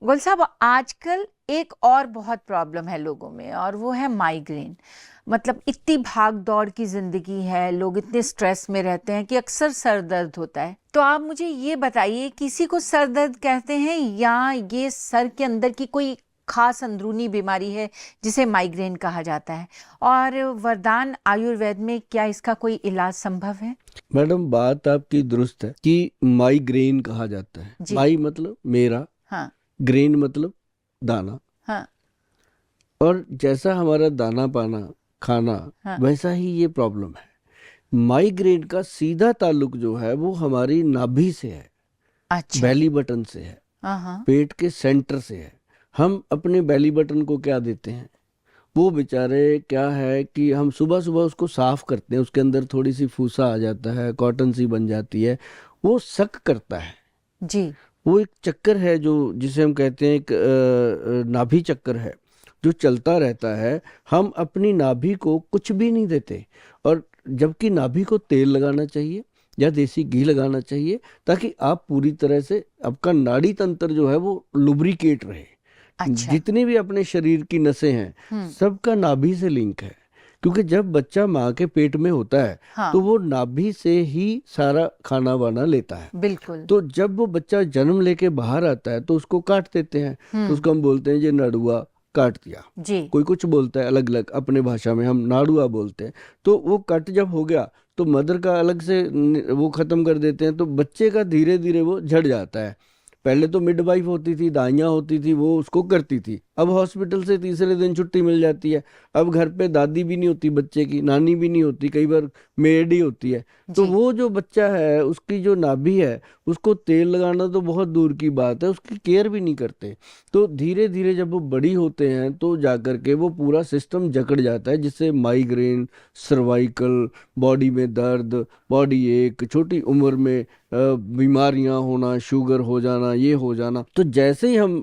गुल साहब, आजकल एक और बहुत प्रॉब्लम है लोगों में, और वो है माइग्रेन। मतलब इतनी भाग दौड़ की जिंदगी है, लोग इतने स्ट्रेस में रहते हैं कि अक्सर सर दर्द होता है। तो आप मुझे ये बताइए, किसी को सर दर्द कहते हैं या ये सर के अंदर की कोई खास अंदरूनी बीमारी है जिसे माइग्रेन कहा जाता है? और वरदान आयुर्वेद में क्या इसका कोई इलाज संभव है? मैडम, बात आपकी दुरुस्त है कि माइग्रेन कहा जाता है। जी। माई मतलब मेरा, हाँ। ग्रेन मतलब दाना। हाँ। और जैसा हमारा दाना पाना खाना, हाँ। वैसा ही ये प्रॉब्लम है। माइग्रेन का सीधा ताल्लुक जो है वो हमारी नाभि से है, अच्छा। बेली बटन से है, हाँ। हाँ। पेट के सेंटर से है। हम अपने बेली बटन को क्या देते हैं, वो बेचारे क्या है कि हम सुबह सुबह उसको साफ करते हैं, उसके अंदर थोड़ी सी फूसा आ जाता है, कॉटन सी बन जाती है, वो सक करता है। जी। वो एक चक्कर है जो जिसे हम कहते हैं एक नाभि चक्कर है, जो चलता रहता है। हम अपनी नाभि को कुछ भी नहीं देते, और जबकि नाभि को तेल लगाना चाहिए या देसी घी लगाना चाहिए, ताकि आप पूरी तरह से आपका नाड़ी तंत्र जो है वो लुब्रिकेट रहे। अच्छा। जितनी भी अपने शरीर की नसें हैं, हम्म। सबका नाभि से लिंक है। क्योंकि जब बच्चा माँ के पेट में होता है तो हाँ। वो नाभि से ही सारा खाना वाना लेता है। बिल्कुल। तो जब वो बच्चा जन्म लेके बाहर आता है तो उसको काट देते हैं, तो हम्म। उसको हम बोलते हैं ये नड़ुआ काट दिया। जी। कोई कुछ बोलता है अलग अलग, अपने भाषा में हम नाड़ुआ बोलते हैं। तो वो कट जब हो गया तो मदर का अलग से वो खत्म कर देते हैं, तो बच्चे का धीरे धीरे वो झड़ जाता है। पहले तो मिडवाइफ होती थी, दाइयाँ होती थी, वो उसको करती थी। अब हॉस्पिटल से तीसरे दिन छुट्टी मिल जाती है। अब घर पे दादी भी नहीं होती बच्चे की, नानी भी नहीं होती, कई बार मेड ही होती है। तो जी। वो जो बच्चा है उसकी जो नाभि है, उसको तेल लगाना तो बहुत दूर की बात है, उसकी केयर भी नहीं करते। तो धीरे धीरे जब वो बड़ी होते हैं तो जाकर के वो पूरा सिस्टम जकड़ जाता है, जिससे माइग्रेन, सर्वाइकल, बॉडी में दर्द, बॉडी एक, छोटी उम्र में बीमारियां होना, शुगर हो जाना, ये हो जाना। तो जैसे ही हम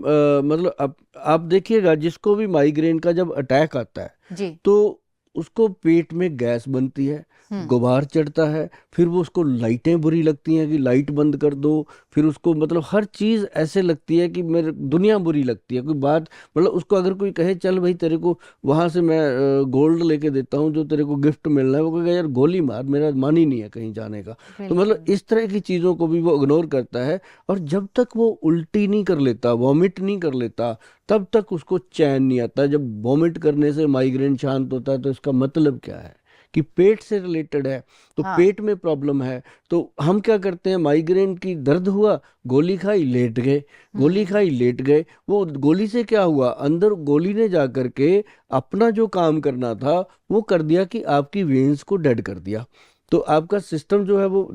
मतलब आप देखिएगा, जिसको भी माइग्रेन का जब अटैक आता है जी। तो उसको पेट में गैस बनती है, हम्म। गुबार चढ़ता है, फिर वो उसको लाइटें बुरी लगती हैं कि लाइट बंद कर दो। फिर उसको मतलब हर चीज़ ऐसे लगती है कि मेरे दुनिया बुरी लगती है। कोई बात मतलब उसको अगर कोई कहे चल भाई तेरे को वहां से मैं गोल्ड लेके देता हूँ जो तेरे को गिफ्ट मिलना है, वो कहेगा यार गोली मार, मेरा मन ही नहीं है कहीं जाने का। तो मतलब बिल्कुल। इस तरह की चीज़ों को भी वो इग्नोर करता है। और जब तक वो उल्टी नहीं कर लेता, वॉमिट नहीं कर लेता, तब तक उसको चैन नहीं आता। जब वॉमिट करने से माइग्रेन शांत होता है तो इसका मतलब क्या है कि पेट से रिलेटेड है, तो हाँ। पेट में प्रॉब्लम है। तो हम क्या करते हैं, माइग्रेन की दर्द हुआ, गोली खाई लेट गए, गोली हम्म। खाई लेट गए। वो गोली से क्या हुआ, अंदर गोली ने जा करके अपना जो काम करना था वो कर दिया कि आपकी वेन्स को डेड कर दिया। तो आपका सिस्टम जो है वो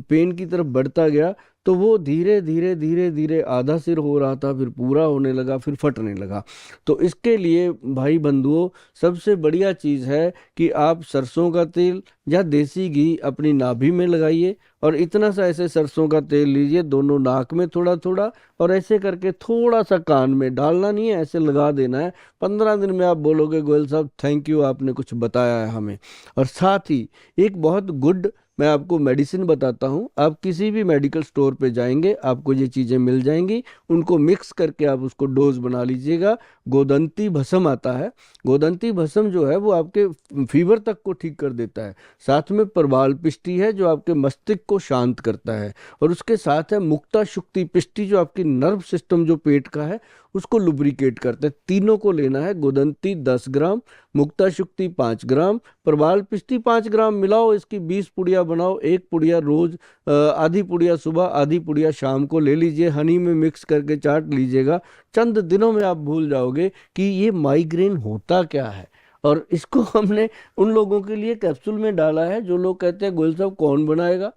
पेन की तरफ बढ़ता गया। तो वो धीरे धीरे धीरे धीरे आधा सिर हो रहा था, फिर पूरा होने लगा, फिर फटने लगा। तो इसके लिए भाई बंधुओं, सबसे बढ़िया चीज़ है कि आप सरसों का तेल या देसी घी अपनी नाभि में लगाइए, और इतना सा ऐसे सरसों का तेल लीजिए, दोनों नाक में थोड़ा थोड़ा, और ऐसे करके थोड़ा सा कान में डालना नहीं है, ऐसे लगा देना है। 15 दिन में आप बोलोगे गोयल साहब थैंक यू, आपने कुछ बताया है हमें। और साथ ही एक बहुत गुड मैं आपको मेडिसिन बताता हूँ। आप किसी भी मेडिकल स्टोर पे जाएंगे, आपको ये चीज़ें मिल जाएंगी, उनको मिक्स करके आप उसको डोज बना लीजिएगा। गोदंती भस्म आता है, गोदंती भस्म जो है वो आपके फीवर तक को ठीक कर देता है। साथ में प्रवाल पिष्टी है जो आपके मस्तिष्क को शांत करता है, और उसके साथ है मुक्ता शुक्ति पिष्टी जो आपकी नर्व सिस्टम जो पेट का है उसको लुब्रिकेट करता है। तीनों को लेना है, गोदंती 10 ग्राम, मुक्ता शुक्ति 5 ग्राम, प्रवाल पिष्टी 5 ग्राम, मिलाओ, इसकी 20 पुड़िया बनाओ। एक पुड़िया रोज, आधी पुड़िया सुबह, आधी पुड़िया शाम को ले लीजिए, हनी में मिक्स करके चाट लीजिएगा। चंद दिनों में आप भूल जाओगे कि ये माइग्रेन होता क्या है। और इसको हमने उन लोगों के लिए कैप्सूल में डाला है जो लोग कहते हैं गोयल साहब कौन बनाएगा।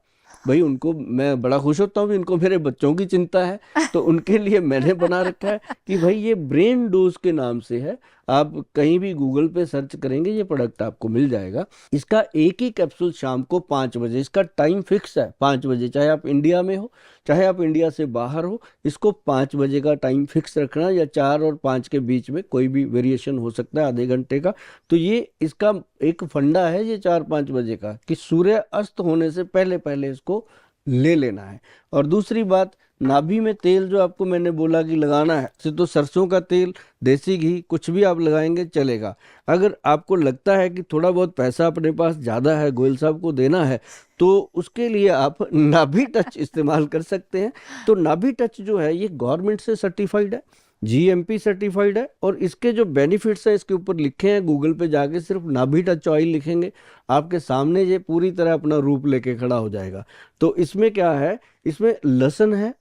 भाई उनको मैं बड़ा खुश होता हूँ कि इनको मेरे बच्चों की चिंता है, तो उनके लिए मैंने बना रखा है कि भाई ये ब्रेन डोज के नाम से है। आप कहीं भी गूगल पे सर्च करेंगे ये प्रोडक्ट आपको मिल जाएगा। इसका एक ही कैप्सूल शाम को 5 बजे, इसका टाइम फिक्स है 5 बजे, चाहे आप इंडिया में हो चाहे आप इंडिया से बाहर हो, इसको 5 बजे का टाइम फिक्स रखना, या 4 और 5 के बीच में कोई भी वेरिएशन हो सकता है, आधे घंटे का। तो ये इसका एक फंडा है ये 4-5 बजे का, कि सूर्य अस्त होने से पहले पहले इसको ले लेना है। और दूसरी बात, नाभि में तेल जो आपको मैंने बोला कि लगाना है, तो सरसों का तेल, देसी घी, कुछ भी आप लगाएंगे चलेगा। अगर आपको लगता है कि थोड़ा बहुत पैसा अपने पास ज़्यादा है, गोयल साहब को देना है, तो उसके लिए आप नाभि टच इस्तेमाल कर सकते हैं। तो नाभि टच जो है ये गवर्नमेंट से सर्टिफाइड है, जीएमपी सर्टिफाइड है, और इसके जो बेनिफिट्स हैं इसके ऊपर लिखे हैं। गूगल पे जाके सिर्फ नाभि टच ऑयल लिखेंगे, आपके सामने ये पूरी तरह अपना रूप लेके खड़ा हो जाएगा। तो इसमें क्या है, इसमें लहसुन है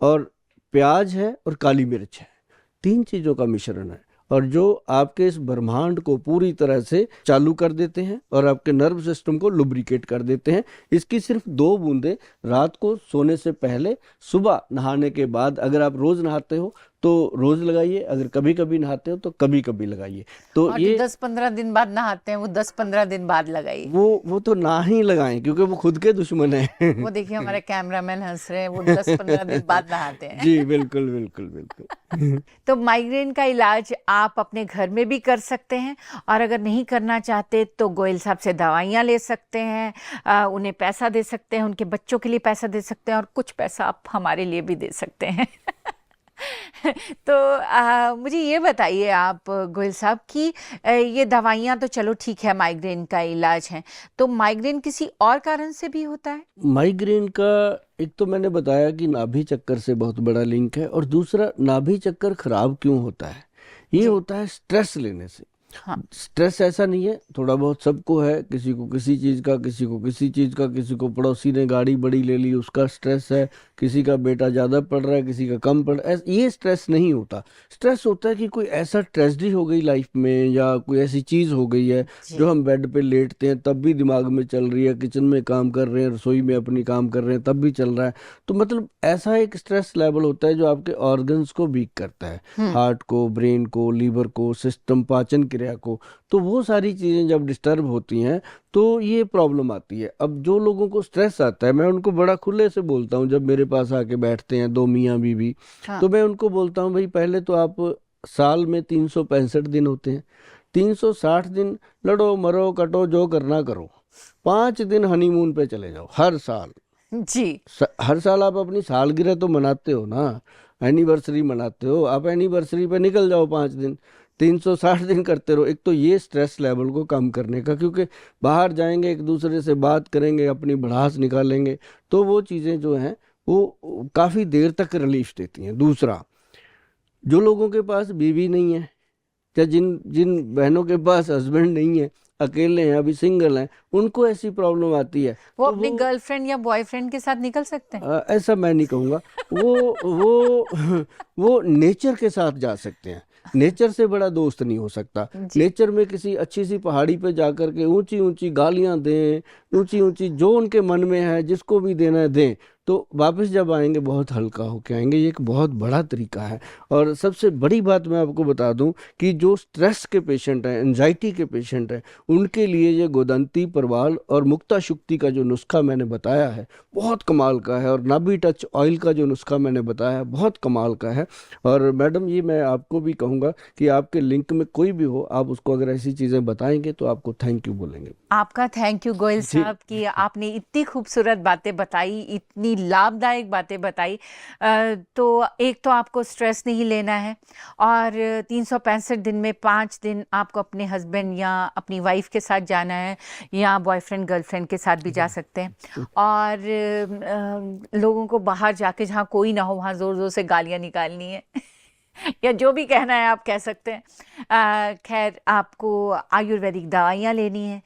और प्याज है और काली मिर्च है, 3 चीज़ों का मिश्रण है, और जो आपके इस ब्रह्मांड को पूरी तरह से चालू कर देते हैं और आपके नर्व सिस्टम को लुब्रिकेट कर देते हैं। इसकी सिर्फ 2 बूंदें रात को सोने से पहले, सुबह नहाने के बाद, अगर आप रोज नहाते हो तो रोज लगाइए, अगर कभी कभी नहाते हो तो कभी कभी लगाइए। तो और ये 10-15 दिन बाद नहाते हैं, वो 10-15 दिन बाद लगाइए। वो तो ना ही लगाएं, क्योंकि वो खुद के दुश्मन हैं। वो देखिए हमारे कैमरामैन हंस रहे हैं, वो 10-15 दिन बाद नहाते हैं। जी बिल्कुल बिल्कुल बिल्कुल। तो माइग्रेन का इलाज आप अपने घर में भी कर सकते हैं, और अगर नहीं करना चाहते तो गोयल साहब से दवाइयाँ ले सकते हैं, उन्हें पैसा दे सकते हैं, उनके बच्चों के लिए पैसा दे सकते हैं, और कुछ पैसा आप हमारे लिए भी दे सकते हैं। तो मुझे ये बताइए आप गोयल साहब कि ये दवाइयाँ तो चलो ठीक है, माइग्रेन का इलाज है, तो माइग्रेन किसी और कारण से भी होता है? माइग्रेन का एक तो मैंने बताया कि नाभि चक्कर से बहुत बड़ा लिंक है, और दूसरा नाभि चक्कर खराब क्यों होता है, ये जी। होता है स्ट्रेस लेने से। हाँ। स्ट्रेस ऐसा नहीं है, थोड़ा बहुत सबको है, किसी को किसी चीज़ का, किसी को किसी चीज़ का, किसी को पड़ोसी ने गाड़ी बड़ी ले ली उसका स्ट्रेस है, किसी का बेटा ज़्यादा पढ़ रहा है, किसी का कम पढ़ रहा है। ये स्ट्रेस नहीं होता। स्ट्रेस होता है कि कोई ऐसा ट्रेजेडी हो गई लाइफ में, या कोई ऐसी चीज़ हो गई है जी। जो हम बेड पे लेटते हैं तब भी दिमाग में चल रही है, किचन में काम कर रहे हैं, रसोई में अपनी काम कर रहे हैं तब भी चल रहा है। तो मतलब ऐसा एक स्ट्रेस लेवल होता है जो आपके ऑर्गन्स को वीक करता है, हार्ट को, ब्रेन को, लीवर को, सिस्टम, पाचन क्रिया को। तो वो सारी चीज़ें जब डिस्टर्ब होती हैं तो ये प्रॉब्लम आती है। अब जो लोगों को स्ट्रेस आता है, मैं उनको बड़ा खुले से बोलता हूँ, जब मेरे पास आके बैठते हैं 2 मियाँ बीवी, हाँ। तो मैं उनको बोलता हूँ भाई पहले तो आप, साल में 365 दिन होते हैं, 360 दिन लड़ो मरो कटो जो करना करो, 5 दिन हनीमून पे चले जाओ हर साल। जी। हर साल आप अपनी सालगिरह तो मनाते हो ना, एनिवर्सरी मनाते हो, आप एनिवर्सरी पे निकल जाओ 5 दिन, 360 दिन करते रहो। एक तो ये स्ट्रेस लेवल को कम करने का, क्योंकि बाहर जाएंगे, एक दूसरे से बात करेंगे, अपनी भड़ास निकालेंगे, तो वो चीज़ें जो हैं वो काफ़ी देर तक रिलीफ देती हैं। दूसरा, जो लोगों के पास बीवी नहीं है, या जिन जिन बहनों के पास हस्बैंड नहीं है, अकेले हैं, अभी सिंगल हैं, उनको ऐसी प्रॉब्लम आती है, वो तो अपनी गर्लफ्रेंड या बॉयफ्रेंड के साथ निकल सकते हैं? ऐसा मैं नहीं कहूँगा। वो नेचर के साथ जा सकते हैं। नेचर से बड़ा दोस्त नहीं हो सकता। जी। नेचर में किसी अच्छी सी पहाड़ी पे जाकर के ऊंची ऊंची गालियां दें, ऊंची ऊंची जो उनके मन में है, जिसको भी देना है दें, तो वापस जब आएंगे बहुत हल्का होके आएंगे। ये एक बहुत बड़ा तरीका है। और सबसे बड़ी बात मैं आपको बता दूं कि जो स्ट्रेस के पेशेंट हैं, एंजाइटी के पेशेंट हैं, उनके लिए ये गोदंती, परवाल और मुक्ता शुक्ति का जो नुस्खा मैंने बताया है बहुत कमाल का है, और नाभि टच ऑयल का जो नुस्खा मैंने बताया है बहुत कमाल का है। और मैडम, ये मैं आपको भी कहूँगा कि आपके लिंक में कोई भी हो, आप उसको अगर ऐसी चीज़ें बताएंगे तो आपको थैंक यू बोलेंगे। आपका थैंक यू गोयल साहब कि आपने इतनी खूबसूरत बातें बताई, इतनी लाभदायक बातें बताई। तो एक तो आपको स्ट्रेस नहीं लेना है, और 365 दिन में 5 दिन आपको अपने हस्बैंड या अपनी वाइफ के साथ जाना है, या बॉयफ्रेंड गर्लफ्रेंड के साथ भी जा सकते हैं। और लोगों को बाहर जाके जहाँ कोई ना हो वहाँ ज़ोर ज़ोर से गालियाँ निकालनी है या जो भी कहना है आप कह सकते हैं। खैर, आपको आयुर्वेदिक दवाइयाँ लेनी है,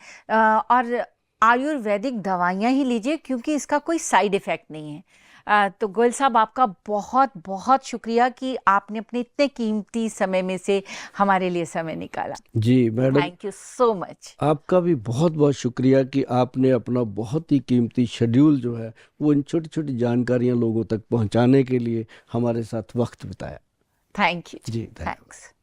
और आयुर्वेदिक दवाइयाँ ही लीजिए, क्योंकि इसका कोई साइड इफ़ेक्ट नहीं है। तो गोयल साहब, आपका बहुत बहुत शुक्रिया कि आपने अपने इतने कीमती समय में से हमारे लिए समय निकाला। जी madam, thank you so much. आपका भी बहुत बहुत शुक्रिया कि आपने अपना बहुत ही कीमती शेड्यूल जो है वो इन छोटी छोटी जानकारियां लोगों तक पहुंचाने के लिए हमारे साथ वक्त बिताया। Thank you ji, thanks.